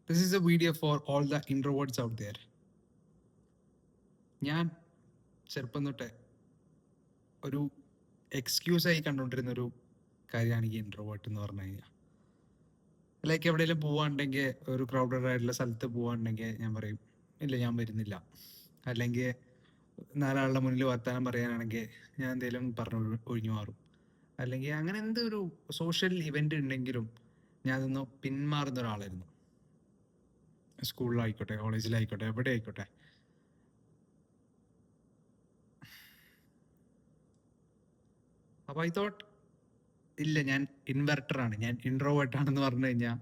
This is a video for all the introverts out there. ഞാൻ ചെറുപ്പം തൊട്ടേ ഒരു എക്സ്ക്യൂസായി കണ്ടുകൊണ്ടിരുന്ന ഒരു കാര്യമാണ് ഈ ഇൻട്രോവേർട്ട് എന്ന് പറഞ്ഞു കഴിഞ്ഞാൽ. ലൈക്ക് എവിടെയെങ്കിലും പോവാണ്ടെങ്കിൽ, ഒരു ക്രൗഡഡ് ആയിട്ടുള്ള സ്ഥലത്ത് പോവാണ്ടെങ്കിൽ ഞാൻ പറയും ഇല്ല ഞാൻ വരുന്നില്ല. അല്ലെങ്കിൽ നാലാളുടെ മുന്നിൽ വർത്താനം പറയാനാണെങ്കിൽ ഞാൻ എന്തെങ്കിലും പറഞ്ഞു ഒഴിഞ്ഞു മാറും. അല്ലെങ്കിൽ അങ്ങനെ എന്തൊരു സോഷ്യൽ ഇവൻ്റ് ഉണ്ടെങ്കിലും ഞാൻ അതൊന്ന് പിന്മാറുന്ന ഒരാളായിരുന്നു. സ്കൂളിലായിക്കോട്ടെ, കോളേജിലായിക്കോട്ടെ, എവിടെ ആയിക്കോട്ടെ. അപ്പോൾ ഐ തോട്ട് ഇല്ല ഞാൻ ഇൻവെർട്ടറാണ്, ഞാൻ ഇൻട്രോവേർട്ടാണെന്ന് പറഞ്ഞു കഴിഞ്ഞാൽ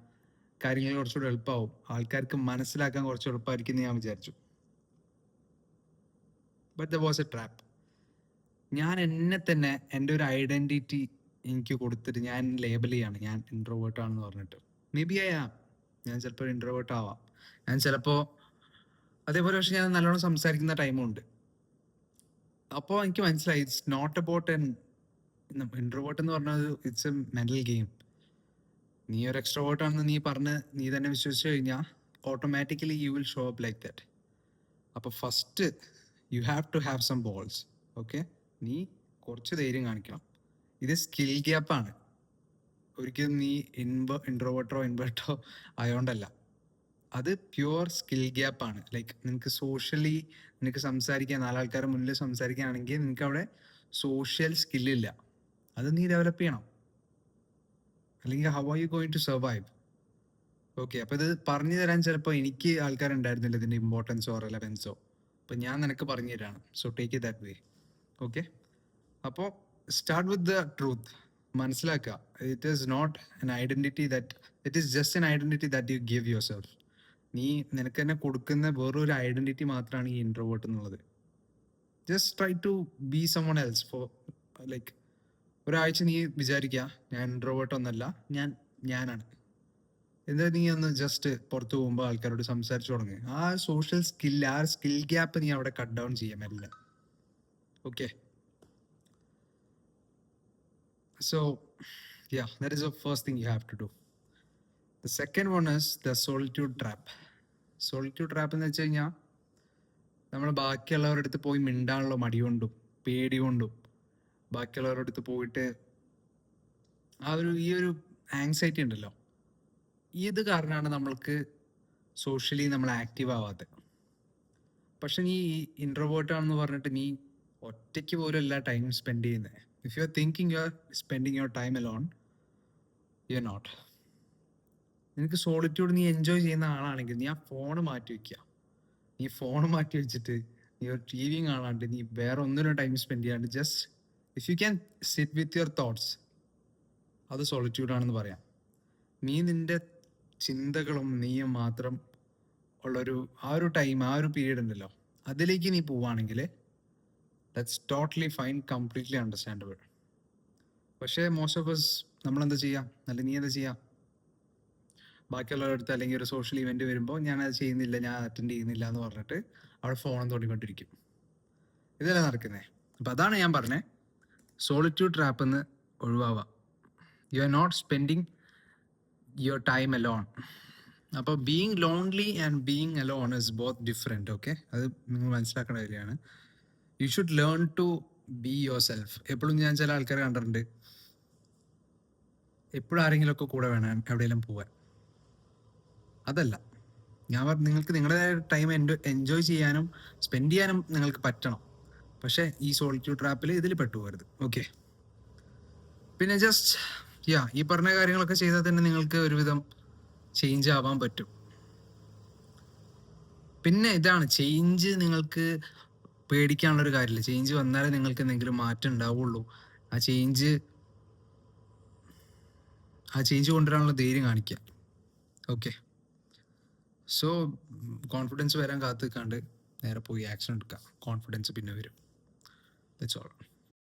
കാര്യങ്ങൾ കുറച്ചുകൂടെ എളുപ്പമാവും, ആൾക്കാർക്ക് മനസ്സിലാക്കാൻ കുറച്ച് എളുപ്പമായിരിക്കും എന്ന് ഞാൻ വിചാരിച്ചു. But the was A trap. ഞാൻ എന്നെ തന്നെ എൻ്റെ ഒരു ഐഡൻറ്റിറ്റി എനിക്ക് കൊടുത്തിട്ട് ഞാൻ ലേബൽ ചെയ്യാണ്, ഞാൻ ഇൻട്രോവേർട്ടാണെന്ന് പറഞ്ഞിട്ട്. മേ ബി ഞാൻ ചിലപ്പോൾ ഇൻട്രോവേർട്ട് ആവാം, ഞാൻ ചിലപ്പോൾ അതേപോലെ. പക്ഷെ ഞാൻ നല്ലോണം സംസാരിക്കുന്ന ടൈമുണ്ട്. അപ്പോൾ എനിക്ക് മനസ്സിലായി ഇറ്റ്സ് നോട്ട് അബൌട്ട് ഇൻട്രോവേർട്ട് എന്ന് പറഞ്ഞാൽ ഇറ്റ്സ് എ മെന്റൽ ഗെയിം. നീ ഒരു എക്സ്ട്രോവേർട്ട് ആണെന്ന് നീ തന്നെ വിശ്വസിച്ച് കഴിഞ്ഞാൽ automatically you will show up like that. അപ്പോൾ first you have to have some balls. Okay, നീ കുറച്ച് ധൈര്യം കാണിക്കണം. ഇത് സ്കിൽ ഗ്യാപ്പാണ്, ഒരിക്കലും നീ ഇൻട്രോവേർട്ടോ ഇൻവേർട്ടോ ആയതുകൊണ്ടല്ല. അത് പ്യുവർ സ്കിൽ ഗ്യാപ്പാണ്. ലൈക്ക് നിനക്ക് സോഷ്യലി നിനക്ക് സംസാരിക്കാൻ, നാലാൾക്കാരുടെ മുന്നിൽ സംസാരിക്കുകയാണെങ്കിൽ നിനക്ക് അവിടെ സോഷ്യൽ സ്കില്ലില്ല. അത് നീ ഡെവലപ്പ് ചെയ്യണം, അല്ലെങ്കിൽ how are you going to survive? Okay, അപ്പോൾ ഇത് പറഞ്ഞു തരാൻ ചിലപ്പോൾ എനിക്ക് ആൾക്കാരുണ്ടായിരുന്നില്ല ഇതിൻ്റെ ഇമ്പോർട്ടൻസോ റെലവൻസോ. അപ്പോൾ ഞാൻ നിനക്ക് പറഞ്ഞു തരാണ്. So take it that way. Okay, അപ്പോൾ സ്റ്റാർട്ട് വിത്ത് ദ ട്രൂത്ത്. മനസ്സിലാക്കുക, it is not an identity that, it is just an identity that you give yourself. നീ നിനക്ക് തന്നെ കൊടുക്കുന്ന വേറൊരു ഐഡൻറ്റിറ്റി മാത്രമാണ് ഈ ഇൻട്രോവേർട്ട് എന്നുള്ളത്. Just try to be someone else for like ഒരാഴ്ച. നീ വിചാരിക്കുക ഞാൻ ഇൻട്രോവേർട്ട് ഒന്നല്ല, ഞാനാണ്. എന്താ നീ ഒന്ന് ജസ്റ്റ് പുറത്ത് പോകുമ്പോൾ ആൾക്കാരോട് സംസാരിച്ചു തുടങ്ങുക. ആ സോഷ്യൽ സ്കില്ല്, ആ സ്കിൽ ഗ്യാപ്പ് നീ അവിടെ കട്ട് ഡൗൺ ചെയ്യാൻ എല്ലാം. Okay, so that is the first thing you have to do. The second one is the solitude trap. Solitude trap എന്ന് വെച്ച് കഴിഞ്ഞാൽ നമ്മൾ ബാക്കിയുള്ളവരുടെ അടുത്ത് പോയി മിണ്ടാനുള്ള മടി കൊണ്ടും പേടി കൊണ്ടും ബാക്കിയുള്ളവരുടെ അടുത്ത് പോയിട്ട് ഈ ഒരു ആങ്സൈറ്റി ഉണ്ടല്ലോ, ഇത് കാരണമാണ് നമ്മൾക്ക് സോഷ്യലി നമ്മൾ ആക്റ്റീവ് ആവാത്തത്. പക്ഷെ നീ ഇൻട്രോവേർട്ട് ആണെന്ന് പറഞ്ഞിട്ട് നീ ഒറ്റയ്ക്ക് പോലും അല്ല ടൈം സ്പെൻഡ് ചെയ്യുന്നത്. If you are thinking you are spending your time alone, you are not. നിനക്ക് സോളിറ്റ്യൂഡ് നീ എൻജോയ് ചെയ്യുന്ന ആളാണെങ്കിൽ നീ ആ ഫോൺ മാറ്റി വയ്ക്കുക. നീ ഫോൺ മാറ്റി വെച്ചിട്ട് നീ ഒരു ടി വിയും കാണാണ്ട്, നീ വേറെ ഒന്നിനും ടൈം സ്പെൻഡ് ചെയ്യാണ്ട്, just if you can sit with your thoughts, അത് സോളിറ്റ്യൂഡാണെന്ന് പറയാം. നീ നിന്റെ ചിന്തകളും നീയും മാത്രം ഉള്ളൊരു ആ ഒരു ടൈം, ആ ഒരു പീരീഡ് ഉണ്ടല്ലോ, അതിലേക്ക് നീ പോവുകയാണെങ്കിൽ that's totally fine, completely understandable. പക്ഷേ മോസ്റ്റ് ഓഫ് us നമ്മളെന്താ ചെയ്യാം, അല്ലെങ്കിൽ നീ എന്താ ചെയ്യാം, ബാക്കിയുള്ളവരുടെ അടുത്ത് അല്ലെങ്കിൽ ഒരു സോഷ്യൽ ഇവന്റ് വരുമ്പോൾ ഞാനത് ചെയ്യുന്നില്ല, ഞാൻ അറ്റൻഡ് ചെയ്യുന്നില്ല എന്ന് പറഞ്ഞിട്ട് അവിടെ ഫോണും തോണ്ടിക്കൊണ്ടിരിക്കും. ഇതല്ല നടക്കുന്നേ. അപ്പം അതാണ് ഞാൻ പറഞ്ഞത്, സോളിറ്റ്യൂഡ് ട്രാപ്പ് എന്ന് ഒഴിവാവുക. You are not spending your time alone. അപ്പോൾ being lonely and being alone is both different. Okay, അത് നിങ്ങൾ മനസ്സിലാക്കേണ്ട കാര്യമാണ്. You should learn to be yourself. എപ്പോഴും ഞാൻ ചില ആൾക്കാരെ കണ്ടിട്ടുണ്ട്, എപ്പോഴും ആരെങ്കിലുമൊക്കെ കൂടെ വേണം എവിടെയെങ്കിലും പോകാൻ. അതല്ല ഞാൻ നിങ്ങൾക്ക് നിങ്ങളുടേതായ ടൈം എൻജോയ് ചെയ്യാനും സ്പെൻഡ് ചെയ്യാനും നിങ്ങൾക്ക് പറ്റണം. പക്ഷേ ഈ സോളിറ്റ്യൂഡ് ട്രാപ്പിൽ ഇതിൽ പെട്ടുപോകരുത്. ഓക്കെ, പിന്നെ ജസ്റ്റ് ഈ പറഞ്ഞ കാര്യങ്ങളൊക്കെ ചെയ്താൽ തന്നെ നിങ്ങൾക്ക് ഒരുവിധം ചേഞ്ച് ആവാൻ പറ്റും. പിന്നെ ഇതാണ് ചേഞ്ച്, നിങ്ങൾക്ക് പേടിക്കാനുള്ളൊരു കാര്യമില്ല. ചേഞ്ച് വന്നാലേ നിങ്ങൾക്ക് എന്തെങ്കിലും മാറ്റം ഉണ്ടാവുള്ളൂ. ആ ചേഞ്ച് കൊണ്ടുവരാനുള്ള ധൈര്യം കാണിക്കുക. ഓക്കെ, സോ കോൺഫിഡൻസ് വരാൻ കാത്തു നിൽക്കാണ്ട് നേരെ പോയി ആക്ഷൻ എടുക്കുക. കോൺഫിഡൻസ് പിന്നെ വരും. That's all.